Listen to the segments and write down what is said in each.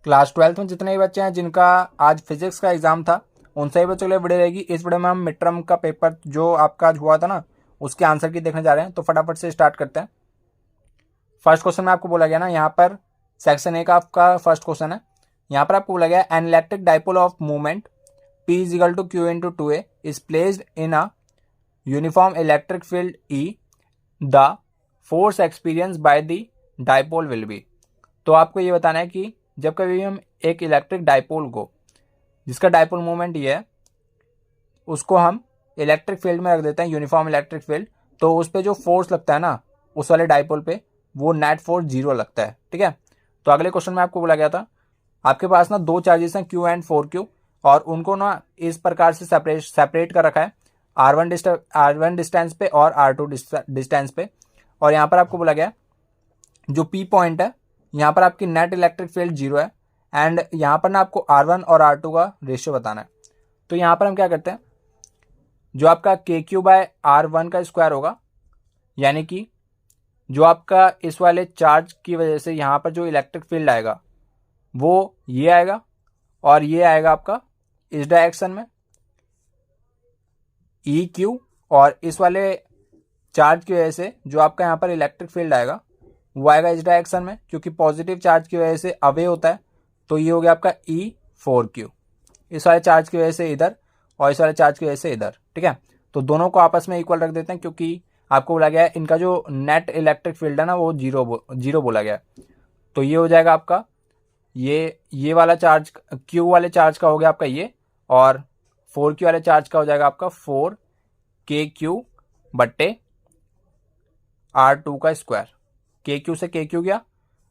Class 12th में जितने भी बच्चे हैं जिनका आज फिजिक्स का एग्जाम था उन सभी बच्चों के लिए वीडियो रहेगी। इस वीडियो में हम मिड टर्म का पेपर जो आपका आज हुआ था ना उसके आंसर की देखने जा रहे हैं, तो फटाफट से स्टार्ट करते हैं। फर्स्ट क्वेश्चन में आपको बोला गया ना, यहाँ पर सेक्शन ए का आपका फर्स्ट क्वेश्चन है। यहाँ पर आपको बोला गया an electric dipole of movement P is equal to Q into 2A is placed in a uniform electric field E. The force experienced by the dipole will be। तो आपको ये बताना है कि जब कभी हम एक इलेक्ट्रिक डाइपोल को, जिसका डाइपोल मूवमेंट ये है, उसको हम इलेक्ट्रिक फील्ड में रख देते हैं, यूनिफॉर्म इलेक्ट्रिक फील्ड, तो उस पर जो फोर्स लगता है ना उस वाले डाइपोल पे, वो नेट फोर्स 0 लगता है। ठीक है, तो अगले क्वेश्चन में आपको बोला गया था आपके पास ना दो चार्जेस हैं Q एंड 4Q, और उनको ना इस प्रकार से सेपरेट कर रखा है R1 डिस्टेंस पे और R2 डिस्टेंस पे। और यहाँ पर आपको बोला गया जो P पॉइंट है, यहाँ पर आपकी नेट इलेक्ट्रिक फील्ड 0 है, एंड यहाँ पर ना आपको R1 और R2 का रेशियो बताना है। तो यहाँ पर हम क्या करते हैं, जो आपका KQ/R1 का स्क्वायर होगा, यानी कि जो आपका इस वाले चार्ज की वजह से यहाँ पर जो इलेक्ट्रिक फील्ड आएगा वो ये आएगा, और ये आएगा आपका इस डायरेक्शन में EQ, और इस वाले चार्ज की वजह से जो आपका यहाँ पर इलेक्ट्रिक फील्ड आएगा वो आएगा इस डायरेक्शन में, क्योंकि पॉजिटिव चार्ज की वजह से अवे होता है, तो ये हो गया आपका E4Q, इस वाले चार्ज की वजह से इधर और इस वाले चार्ज की वजह से इधर। ठीक है, तो दोनों को आपस में इक्वल रख देते हैं, क्योंकि आपको बोला गया है इनका जो नेट इलेक्ट्रिक फील्ड है ना वो जीरो बोला गया है। तो ये हो जाएगा आपका ये वाला चार्ज Q वाले चार्ज का हो गया आपका ये, और 4Q वाले चार्ज का हो जाएगा आपका 4KQ/R2 का स्क्वायर। KQ से KQ गया,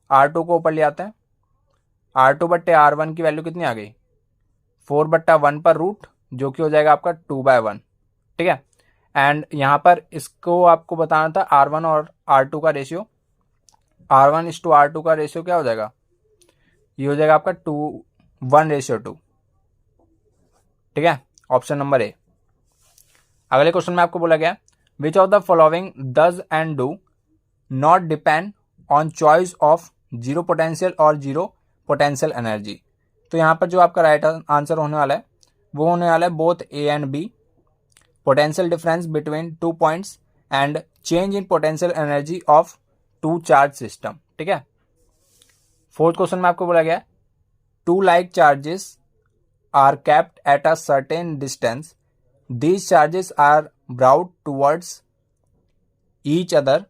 R2 को ऊपर ले आते हैं, R2/R1 की वैल्यू कितनी आ गई 4/1 पर रूट, जो कि हो जाएगा आपका 2/1। ठीक है, एंड यहाँ पर इसको आपको बताना था R1 और R2 का रेशियो। R1:R2 का रेशियो क्या हो जाएगा, ये हो जाएगा आपका 1:2। ठीक है, ऑप्शन नंबर ए। अगले क्वेश्चन में आपको बोला गया which of the following does and do not depend on choice of zero potential और जीरो पोटेंशियल एनर्जी। तो यहाँ पर जो आपका राइट आंसर होने वाला है वो होने वाला है both A and B, potential difference between 2 points and change in potential energy of 2 charge system. ठीक है, फोर्थ क्वेश्चन में आपको बोला गया two like charges are kept at a certain distance, these charges are brought towards each other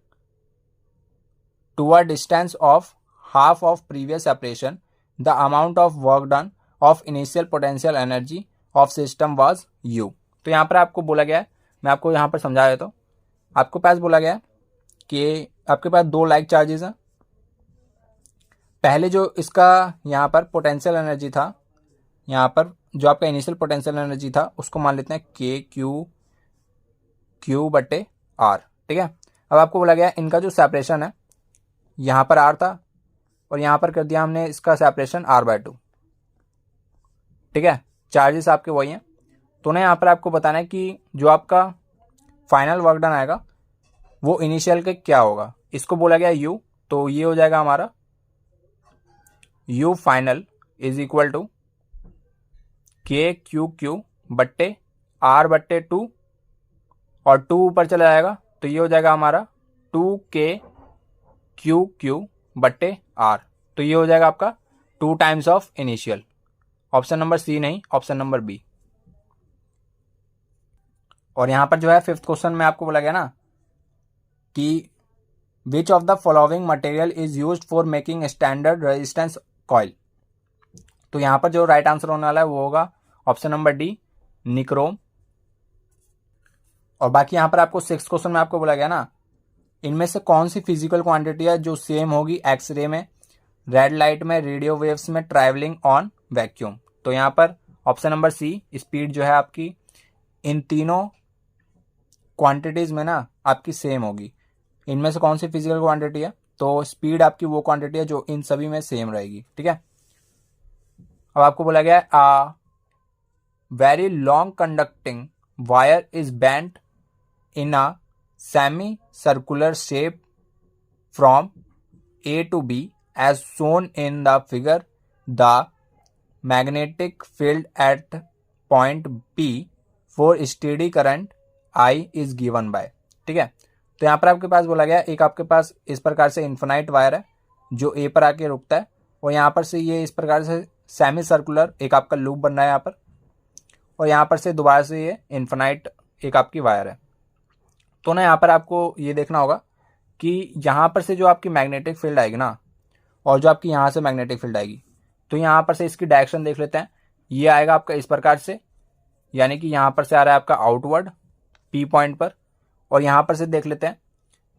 to a distance of half of previous separation, the amount of work done of initial potential energy of system was U। तो यहाँ पर आपको बोला गया है, मैं आपको यहाँ पर समझा देता हूँ। आपको पास बोला गया कि आपके पास 2 लाइक चार्जेस हैं। पहले जो इसका यहाँ पर पोटेंशियल एनर्जी था, यहाँ पर जो आपका इनिशियल पोटेंशियल एनर्जी था उसको मान लेते हैं KQ/R। ठीक है, अब आपको बोला गया इनका जो सेपरेशन है, यहाँ पर R था और यहाँ पर कर दिया हमने इसका सेपरेशन R/2। ठीक है, चार्जेस आपके वही हैं। तो ना यहाँ पर आपको बताना है कि जो आपका फाइनल वर्क डन आएगा वो इनिशियल के क्या होगा। इसको बोला गया U, तो ये हो जाएगा हमारा U final is equal to KQQ/R/2, और 2 ऊपर चला जाएगा तो ये हो जाएगा हमारा 2KQQ/R। तो ये हो जाएगा आपका 2 times of initial. Option number C नहीं, ऑप्शन नंबर बी। और यहाँ पर जो है फिफ्थ क्वेश्चन में आपको बोला गया ना कि which of the following material is used for making standard resistance coil. तो यहाँ पर जो राइट आंसर होने वाला है वो होगा ऑप्शन नंबर डी, निक्रोम। और बाकी यहाँ पर आपको सिक्स क्वेश्चन में आपको बोला गया ना इनमें से कौन सी फिजिकल क्वांटिटी है जो सेम होगी एक्सरे में, रेड लाइट में, रेडियो वेव्स में, ट्रैवलिंग ऑन वैक्यूम। तो यहाँ पर ऑप्शन नंबर सी, स्पीड जो है आपकी इन तीनों क्वांटिटीज में ना आपकी सेम होगी। इनमें से कौन सी फिजिकल क्वांटिटी है, तो स्पीड आपकी वो क्वांटिटी है जो इन सभी में सेम रहेगी। ठीक है, अब आपको बोला गया है a very long conducting wire is bent in a semi circular shape from A to B as shown in the figure the magnetic field at point P for steady current I is given by. ठीक है, तो यहाँ पर आपके पास बोला गया एक आपके पास इस प्रकार से इन्फिनाइट वायर है जो A पर आके रुकता है, और यहाँ पर से ये इस प्रकार से सेमी सर्कुलर एक आपका लूप बन रहा है यहाँ पर, और यहाँ पर से दोबारा से ये इन्फिनाइट एक आपकी वायर है। तो ना यहाँ पर आपको ये देखना होगा कि यहाँ पर से जो आपकी मैग्नेटिक फील्ड आएगी ना, और जो आपकी यहाँ से मैग्नेटिक फील्ड आएगी, तो यहाँ पर से इसकी डायरेक्शन देख लेते हैं। ये आएगा आपका इस प्रकार से, यानी कि यहाँ पर से आ रहा है आपका आउटवर्ड P पॉइंट पर, और यहाँ पर से देख लेते हैं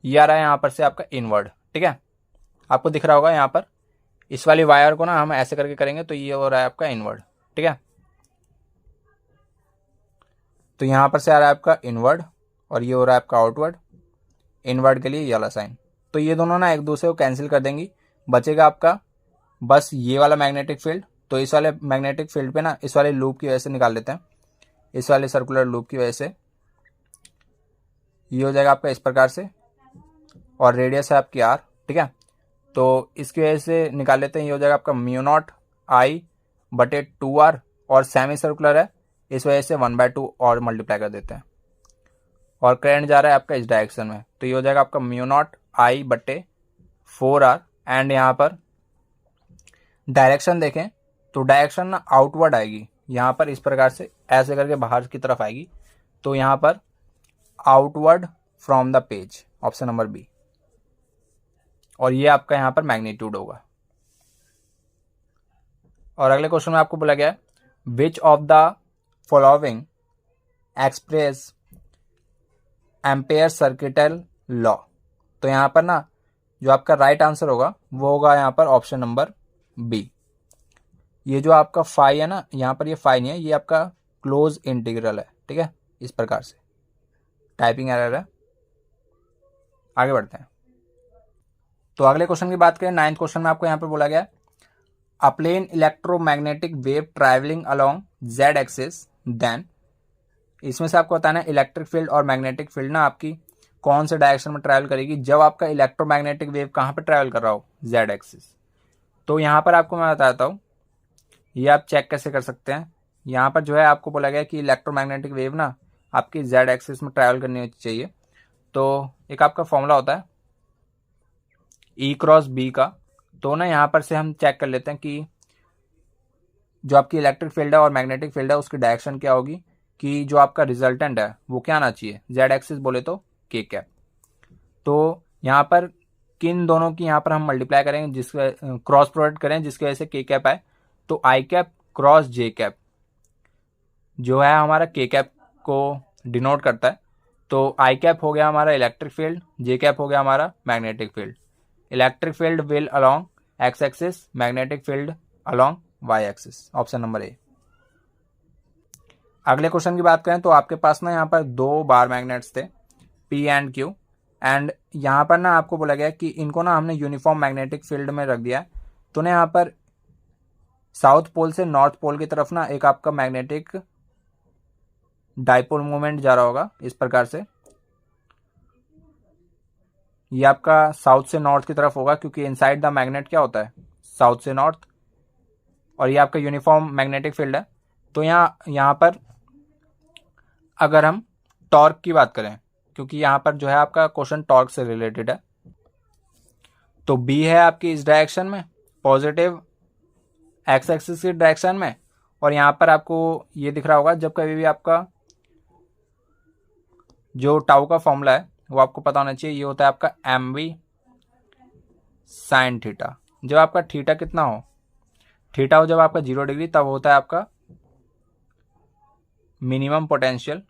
ये आ रहा है यहाँ पर से आपका इनवर्ड। ठीक है, आपको दिख रहा होगा यहाँ पर इस वाली वायर को ना हम ऐसे करके करेंगे तो ये हो रहा है आपका इनवर्ड। ठीक है, तो यहाँ पर से आ रहा है आपका इनवर्ड और ये हो रहा है आपका आउटवर्ड। इनवर्ड के लिए ये वाला साइन, तो ये दोनों ना एक दूसरे को कैंसिल कर देंगी, बचेगा आपका बस ये वाला मैग्नेटिक फील्ड। तो इस वाले मैग्नेटिक फील्ड पे ना इस वाले लूप की वजह से निकाल लेते हैं, इस वाले सर्कुलर लूप की वजह से ये हो जाएगा आपका इस प्रकार से, और रेडियस है आपकी R। ठीक है, तो इसकी वजह से निकाल लेते हैं, ये हो जाएगा आपका μ0 I बटे 2R, और सेमी सर्कुलर है इस वजह से 1/2 और मल्टीप्लाई कर देते हैं, और करंट जा रहा है आपका इस डायरेक्शन में, तो ये हो जाएगा आपका μ0 I बटे 4R। एंड यहाँ पर डायरेक्शन देखें तो डायरेक्शन ना आउटवर्ड आएगी, यहाँ पर इस प्रकार से ऐसे करके बाहर की तरफ आएगी, तो यहाँ पर outward from the page, option number B. और ये आपका यहाँ पर मैग्नीट्यूड होगा। और अगले क्वेश्चन में आपको बोला गया है which of the following express ampere circuital law. तो यहाँ पर ना जो आपका राइट आंसर होगा वो होगा यहाँ पर ऑप्शन नंबर बी। ये जो आपका फाई है ना, यहाँ पर ये फाई नहीं है, ये आपका क्लोज इंटीग्रल है। ठीक है, इस प्रकार से टाइपिंग एरर है। आगे बढ़ते हैं, तो अगले क्वेश्चन की बात करें। 9th क्वेश्चन में आपको यहाँ पर बोला गया a plane electromagnetic wave travelling along Z axis then. इसमें से आपको बताना है इलेक्ट्रिक फील्ड और मैग्नेटिक फील्ड ना आपकी कौन से डायरेक्शन में ट्रैवल करेगी जब आपका इलेक्ट्रोमैग्नेटिक वेव कहाँ पर ट्रैवल कर रहा हो, Z एक्सिस। तो यहाँ पर आपको मैं बताता हूँ, ये आप चेक कैसे कर सकते हैं। यहाँ पर जो है आपको बोला गया कि इलेक्ट्रोमैग्नेटिक वेव ना आपकी Z एक्सिस में ट्रैवल करनी चाहिए। तो एक आपका फॉर्मूला होता है E क्रॉस B का। तो ना यहाँ पर से हम चेक कर लेते हैं कि जो आपकी इलेक्ट्रिक फील्ड है और मैग्नेटिक फील्ड है उसकी डायरेक्शन क्या होगी, कि जो आपका रिजल्टेंट है वो क्या आना चाहिए, Z एक्सिस बोले तो K कैप। तो यहाँ पर किन दोनों की यहाँ पर हम मल्टीप्लाई करेंगे, जिसके क्रॉस प्रोडक्ट करें जिसकी वजह से K कैप आए, तो I cap cross J cap जो है हमारा K कैप को डिनोट करता है। तो I कैप हो गया हमारा इलेक्ट्रिक फील्ड, J कैप हो गया हमारा magnetic field. Electric field will along X axis, magnetic field along Y axis, option number A. अगले क्वेश्चन की बात करें तो आपके पास ना यहाँ पर 2 बार मैग्नेट्स थे P एंड Q, एंड यहाँ पर ना आपको बोला गया कि इनको ना हमने यूनिफॉर्म मैग्नेटिक फील्ड में रख दिया है। तो ना यहाँ पर साउथ पोल से नॉर्थ पोल की तरफ ना एक आपका मैग्नेटिक डाइपोल मूवमेंट जा रहा होगा इस प्रकार से। ये आपका साउथ से नॉर्थ की तरफ होगा क्योंकि इनसाइड द मैग्नेट क्या होता है, साउथ से नॉर्थ, और ये आपका यूनिफॉर्म मैग्नेटिक फील्ड है। तो यहाँ पर अगर हम टॉर्क की बात करें, क्योंकि यहाँ पर जो है आपका क्वेश्चन टॉर्क से रिलेटेड है, तो B है आपकी इस डायरेक्शन में पॉजिटिव X एक्सिस की डायरेक्शन में, और यहाँ पर आपको ये दिख रहा होगा जब कभी भी आपका जो टाउ का फॉर्मूला है वो आपको पता होना चाहिए, ये होता है आपका mv साइन थीटा। जब आपका थीटा कितना हो, थीटा हो जब आपका 0 डिग्री, तब होता है आपका मिनिमम पोटेंशियल,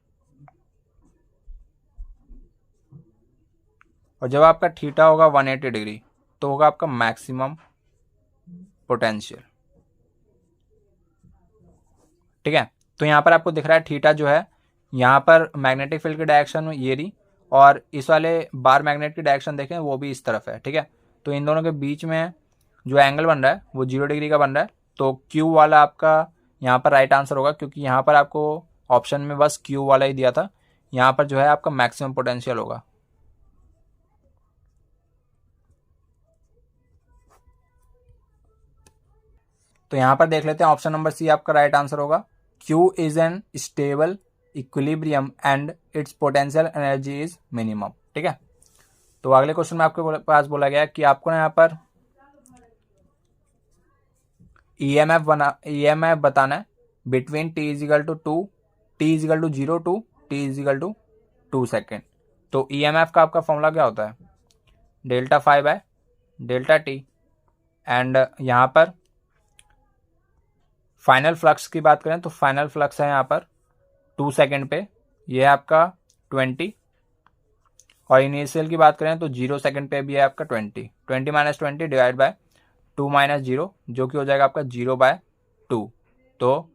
और जब आपका थीटा होगा 180 डिग्री तो होगा आपका मैक्सिमम पोटेंशियल। ठीक है, तो यहाँ पर आपको दिख रहा है थीटा जो है यहाँ पर मैग्नेटिक फील्ड की डायरेक्शन में ये रही, और इस वाले बार मैग्नेट की डायरेक्शन देखें वो भी इस तरफ है। ठीक है, तो इन दोनों के बीच में जो एंगल बन रहा है वो 0 डिग्री का बन रहा है। तो Q वाला आपका यहाँ पर राइट आंसर होगा, क्योंकि यहाँ पर आपको ऑप्शन में बस Q वाला ही दिया था। यहाँ पर जो है आपका मैक्सिमम पोटेंशियल होगा। तो यहाँ पर देख लेते हैं, ऑप्शन नंबर सी आपका राइट आंसर होगा। Q is an stable equilibrium and it's potential energy is minimum. ठीक है, तो अगले क्वेश्चन में आपके पास बोला गया कि आपको ना यहाँ पर EMF बताना है between t is equal to 0 to t is equal to 2 second. तो EMF का आपका फॉर्मूला क्या होता है, delta phi by delta t. And यहाँ पर फाइनल फ्लक्स की बात करें तो फाइनल फ्लक्स है यहाँ पर 2 सेकेंड पे, ये है आपका 20। और इनिशियल की बात करें तो 0 सेकेंड पे भी है आपका 20 माइनस 20 डिवाइड बाय 2 माइनस 0, जो कि हो जाएगा आपका 0/2। तो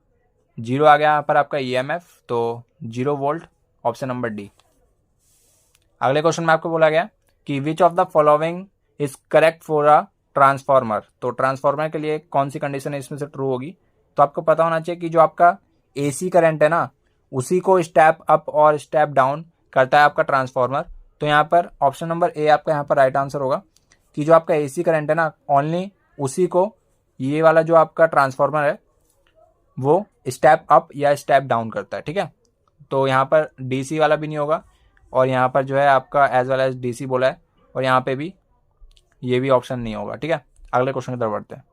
0 आ गया यहाँ पर आपका EMF, तो 0 वोल्ट, ऑप्शन नंबर डी। अगले क्वेश्चन में आपको बोला गया कि which of the following is correct for a transformer. तो ट्रांसफॉर्मर के लिए कौन सी कंडीशन इसमें से ट्रू होगी, तो आपको पता होना चाहिए कि जो आपका AC करंट है ना, उसी को स्टेप अप और स्टेप डाउन करता है आपका ट्रांसफॉर्मर। तो यहाँ पर ऑप्शन नंबर ए आपका यहाँ पर राइट आंसर होगा कि जो आपका AC करंट है ना, ओनली उसी को ये वाला जो आपका ट्रांसफॉर्मर है वो स्टेप अप या स्टेप डाउन करता है। ठीक है, तो यहाँ पर DC वाला भी नहीं होगा, और यहाँ पर जो है आपका एज वेल एज DC बोला है, और यहाँ पे भी ये भी ऑप्शन नहीं होगा। ठीक है, अगले क्वेश्चन की तरफ बढ़ते हैं।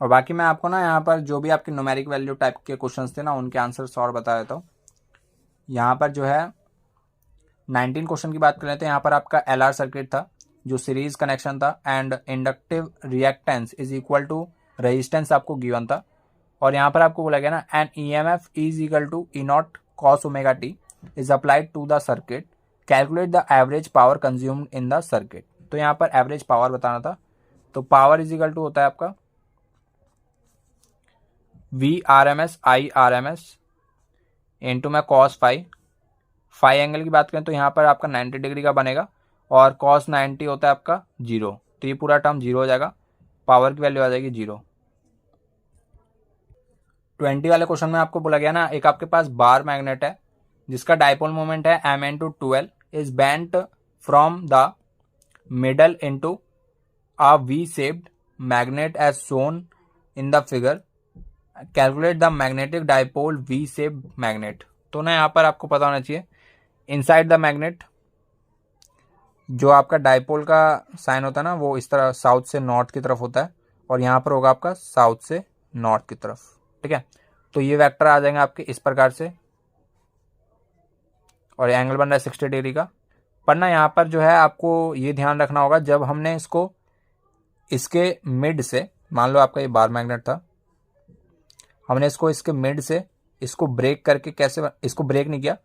और बाकी मैं आपको ना यहाँ पर जो भी आपके न्यूमेरिक वैल्यू टाइप के क्वेश्चंस थे ना, उनके आंसर्स और बता देता हूँ। यहाँ पर जो है 19 क्वेश्चन की बात कर लेते हैं। यहाँ पर आपका LR सर्किट था जो सीरीज कनेक्शन था, and inductive reactance is equal to resistance आपको गिवन था। और यहाँ पर आपको बोला गया ना, an EMF is equal to E0 cos omega t is applied to the circuit, calculate the average power consumed in the circuit. तो यहाँ पर एवरेज पावर बताना था, तो पावर इज इक्वल टू होता है आपका VRMS IRMS इंटू में cos फाइव एंगल की बात करें तो यहाँ पर आपका 90 डिग्री का बनेगा, और cos 90 होता है आपका 0, तो ये पूरा टर्म 0 हो जाएगा, पावर की वैल्यू आ जाएगी 0। 20 वाले क्वेश्चन में आपको बोला गया ना, एक आपके पास बार मैग्नेट है जिसका डाइपोल मोमेंट है M×12 is bent from the middle into a V shaped magnet as shown in the figure, calculate the magnetic dipole V shaped magnet. तो ना यहाँ पर आपको पता होना चाहिए, इनसाइड द मैग्नेट जो आपका डाइपोल का साइन होता है ना, वो इस तरह साउथ से नॉर्थ की तरफ होता है, और यहाँ पर होगा आपका साउथ से नॉर्थ की तरफ। ठीक है, तो ये वेक्टर आ जाएंगे आपके इस प्रकार से, और ये एंगल बन रहा है 60 डिग्री का। पर ना यहाँ पर जो है आपको ये ध्यान रखना होगा, जब हमने इसको इसके मिड से, मान लो आपका ये बार मैग्नेट था, हमने इसको इसके मिड से इसको ब्रेक करके, कैसे इसको ब्रेक नहीं किया,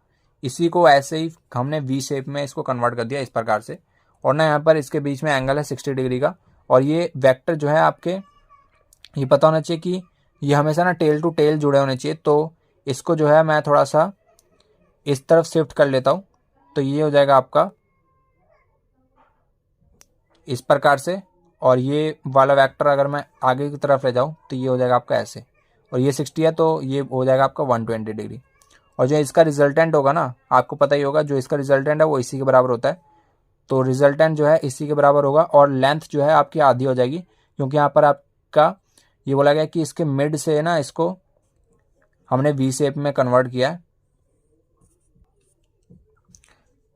इसी को ऐसे ही हमने V शेप में इसको कन्वर्ट कर दिया इस प्रकार से। और ना यहाँ पर इसके बीच में एंगल है 60 डिग्री का, और ये वेक्टर जो है आपके ये पता होना चाहिए कि ये हमेशा ना टेल टू टेल जुड़े होने चाहिए। तो इसको जो है मैं थोड़ा सा इस तरफ शिफ्ट कर लेता हूँ, तो ये हो जाएगा आपका इस प्रकार से, और ये वाला वेक्टर अगर मैं आगे की तरफ ले जाऊँ तो ये हो जाएगा आपका ऐसे, और ये 60 है तो ये हो जाएगा आपका 120 डिग्री। और जो इसका रिजल्टेंट होगा ना, आपको पता ही होगा जो इसका रिजल्टेंट है वो इसी के बराबर होता है, तो रिजल्टेंट जो है इसी के बराबर होगा, और लेंथ जो है आपकी आधी हो जाएगी, क्योंकि यहाँ पर आपका ये बोला गया कि इसके मिड से ना इसको हमने V शेप में कन्वर्ट किया है,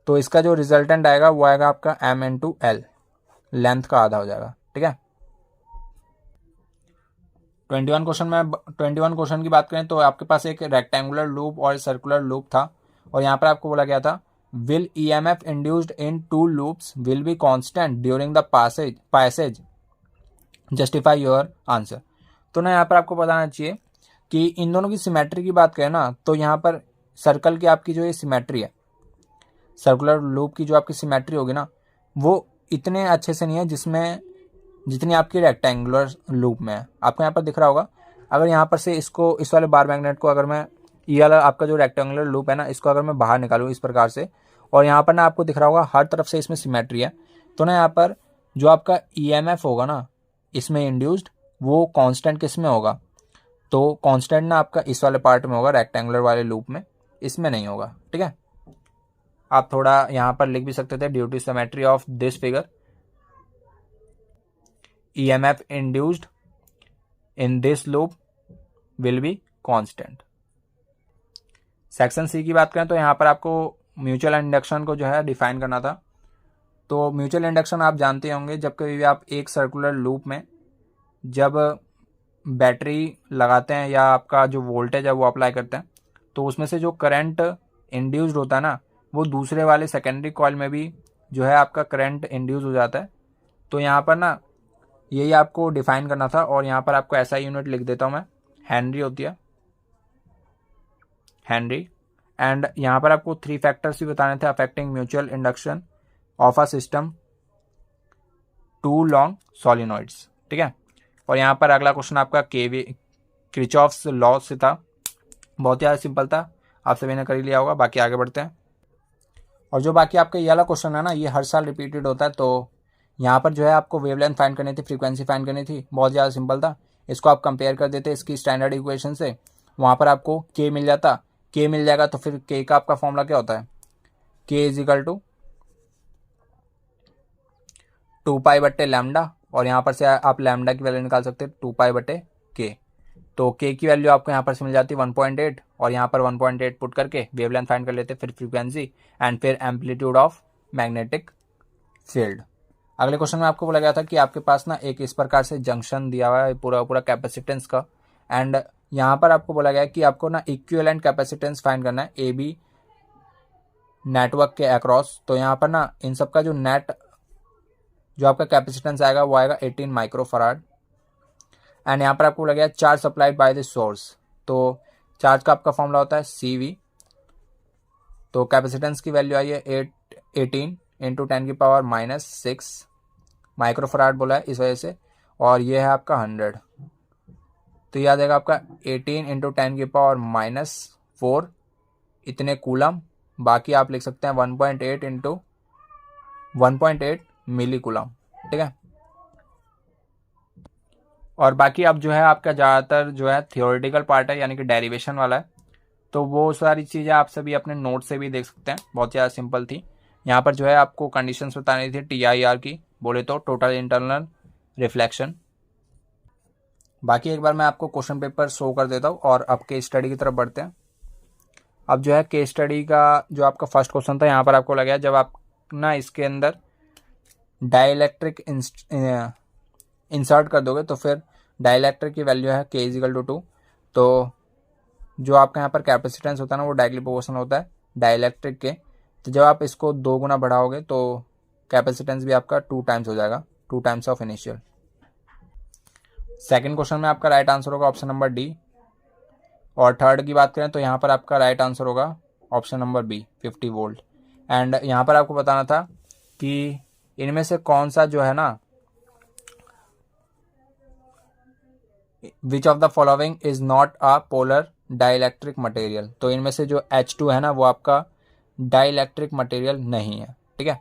तो इसका जो रिजल्टेंट आएगा वो आएगा आपका M×L, लेंथ का आधा हो जाएगा। ठीक है, 21 क्वेश्चन की बात करें तो आपके पास एक रेक्टेंगुलर लूप और सर्कुलर लूप था, और यहाँ पर आपको बोला गया था will EMF induced in to loops will be constant during the passage, justify your answer. तो ना यहाँ पर आपको बताना चाहिए कि इन दोनों की सिमेट्री की बात करें ना, तो यहाँ पर सर्कल की आपकी जो ये सिमेट्री है, सर्कुलर लूप की जो आपकी सिमेट्री होगी ना, वो इतने अच्छे से नहीं है जितनी आपकी रेक्टेंगुलर लूप में है। आपको यहाँ पर दिख रहा होगा, अगर यहाँ पर से इसको इस वाले बार मैग्नेट को अगर मैं ये वाला आपका जो रेक्टेंगुलर लूप है ना, इसको अगर मैं बाहर निकालूँ इस प्रकार से, और यहाँ पर ना आपको दिख रहा होगा हर तरफ से इसमें सिमेट्री है, तो ना यहाँ पर जो आपका EMF होगा ना इसमें इंड्यूस्ड, वो कांस्टेंट किस में होगा, तो कांस्टेंट ना आपका इस वाले पार्ट में होगा, रेक्टेंगुलर वाले लूप में, इसमें नहीं होगा। ठीक है, आप थोड़ा यहाँ पर लिख भी सकते थे, due to symmetry of this figure EMF induced in this loop will be constant. Section C की बात करें तो यहाँ पर आपको म्यूचुअल इंडक्शन को जो है डिफाइन करना था। तो म्यूचुअल इंडक्शन आप जानते होंगे, जब कभी भी आप एक सर्कुलर लूप में जब बैटरी लगाते हैं या आपका जो वोल्टेज है वो अप्लाई करते हैं, तो उसमें से जो करंट इंड्यूस्ड होता है ना, वो दूसरे वाले सेकेंडरी कॉइल में भी जो है आपका करंट इंड्यूस हो जाता है। तो यहाँ पर ना यही आपको डिफाइन करना था, और यहाँ पर आपको ऐसा यूनिट लिख देता हूँ मैं, हेनरी होती है, हेनरी। एंड यहाँ पर आपको 3 फैक्टर्स भी बताने थे affecting mutual induction of a system two long solenoids, ठीक है। और यहाँ पर अगला क्वेश्चन आपका केवी क्रिचॉफ्स लॉ से था, बहुत ही ज़्यादा सिंपल था, आप सभी ने कर ही लिया होगा। बाकी आगे बढ़ते हैं। और जो बाकी आपका ये वाला क्वेश्चन है ना, ये हर साल रिपीटेड होता है। तो यहाँ पर जो है आपको वेवलेंथ फाइंड करनी थी, फ्रीक्वेंसी फाइंड करनी थी, बहुत ज़्यादा सिंपल था। इसको आप कंपेयर कर देते इसकी स्टैंडर्ड इक्वेशन से, वहाँ पर आपको के मिल जाता, के मिल जाएगा तो फिर के का आपका फॉर्मूला क्या होता है, के इज इक्वल टू 2π/λ, और यहाँ पर से आप लैम्डा की वैल्यू निकाल सकते हैं 2π/k। तो के की वैल्यू आपको यहाँ पर से मिल जाती है 1.8, और यहाँ पर 1.8 पुट करके वेवलेंथ फाइंड कर लेते, फिर फ्रीक्वेंसी एंड फिर एम्पलीट्यूड ऑफ मैग्नेटिक फील्ड। अगले क्वेश्चन में आपको बोला गया था कि आपके पास ना एक इस प्रकार से जंक्शन दिया हुआ है पूरा पूरा कैपेसिटेंस का, एंड यहाँ पर आपको बोला गया है कि आपको ना इक्विवेलेंट कैपेसिटेंस फाइंड करना है ए बी नेटवर्क के अक्रॉस। तो यहाँ पर ना इन सब का जो नेट जो आपका कैपेसिटेंस आएगा वो आएगा 18 माइक्रोफराड। एंड यहाँ पर आपको बोला गया charge supplied by the source, तो चार्ज का आपका फॉर्मूला होता है CV। तो कैपेसिटेंस की वैल्यू आई है 18 इंटू 10⁻⁻6 माइक्रोफराड बोला है इस वजह से, और ये है आपका 100। तो ये आ जाएगा आपका 18 इंटू 10⁻⁻4 इतने कूलम। बाकी आप लिख सकते हैं 1.8 इंटू 1.8 मिली कूलम, ठीक है। और बाकी अब जो है आपका ज़्यादातर जो है थियोरेटिकल पार्ट है, यानी कि डेरिवेशन वाला है। तो वो सारी चीज़ें आप सभी अपने नोट से भी देख सकते हैं, बहुत ज़्यादा सिंपल थी। यहाँ पर जो है आपको कंडीशंस बतानी थी TIR की, बोले तो टोटल इंटरनल रिफ्लेक्शन। बाकी एक बार मैं आपको क्वेश्चन पेपर शो कर देता हूँ, और अब केस स्टडी की तरफ बढ़ते हैं। अब जो है केस स्टडी का जो आपका फर्स्ट क्वेश्चन था, यहाँ पर आपको लगा जब आप ना इसके अंदर डाइलेक्ट्रिक इंसर्ट कर दोगे तो फिर डाइलेक्ट्रिक की वैल्यू है K = 2। तो जो आपका यहाँ पर कैपेसिटेंस होता है ना, वो डायरेक्टली प्रोपोर्शनल होता है डाइलेक्ट्रिक के। तो जब आप इसको 2 गुना बढ़ाओगे तो कैपेसिटेंस भी आपका 2 टाइम्स हो जाएगा, 2 times of initial. Second question में आपका राइट आंसर होगा ऑप्शन नंबर डी। और थर्ड की बात करें तो यहाँ पर आपका राइट आंसर होगा option number B, 50 volt. And यहाँ पर आपको बताना था कि इनमें से कौन सा जो है ना, which of the following is not a polar dielectric material. तो इनमें से जो H2 है ना, वो आपका डाइलेक्ट्रिक मटेरियल नहीं है, ठीक है।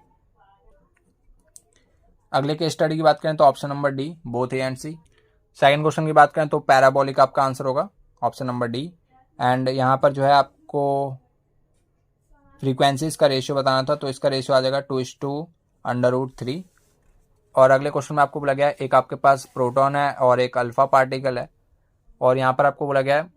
अगले केस स्टडी की बात करें तो option number D, both A and C. Second question की बात करें तो पैराबोलिक आपका आंसर होगा ऑप्शन नंबर डी। एंड यहाँ पर जो है आपको फ्रीक्वेंसीज का रेशियो बताना था, तो इसका रेशियो आ जाएगा 2:√3। और अगले क्वेश्चन में आपको बोला गया है एक आपके पास प्रोटॉन है और एक अल्फा पार्टिकल है, और यहाँ पर आपको बोला गया है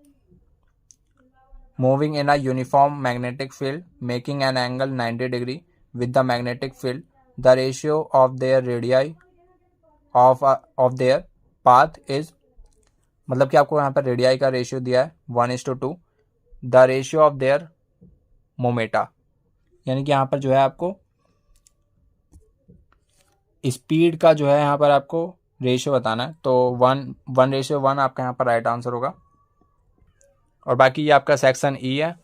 moving in a uniform magnetic field making an angle 90 degree with the magnetic field, the ratio of their radii of their path is, मतलब कि आपको यहाँ पर रेडियाई का रेशियो दिया है 1:2, द रेशियो ऑफ देयर मोमेटा, यानी कि यहाँ पर जो है आपको स्पीड का जो है यहाँ पर आपको रेशियो बताना है। तो 1:1 आपका यहाँ पर राइट आंसर होगा। और बाकी ये आपका सेक्शन ई है,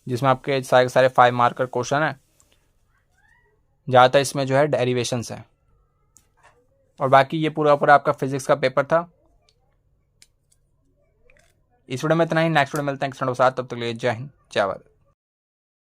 जिसमें आपके सारे 5 मार्कर क्वेश्चन है, ज़्यादातर इसमें जो है डेरिवेशंस है। और बाकी ये पूरा आपका फिजिक्स का पेपर था। इस वीडियो में इतना ही, नेक्स्ट वीडियो मिलते हैं किसी के साथ, तब तक के लिए जय हिंद जय भारत।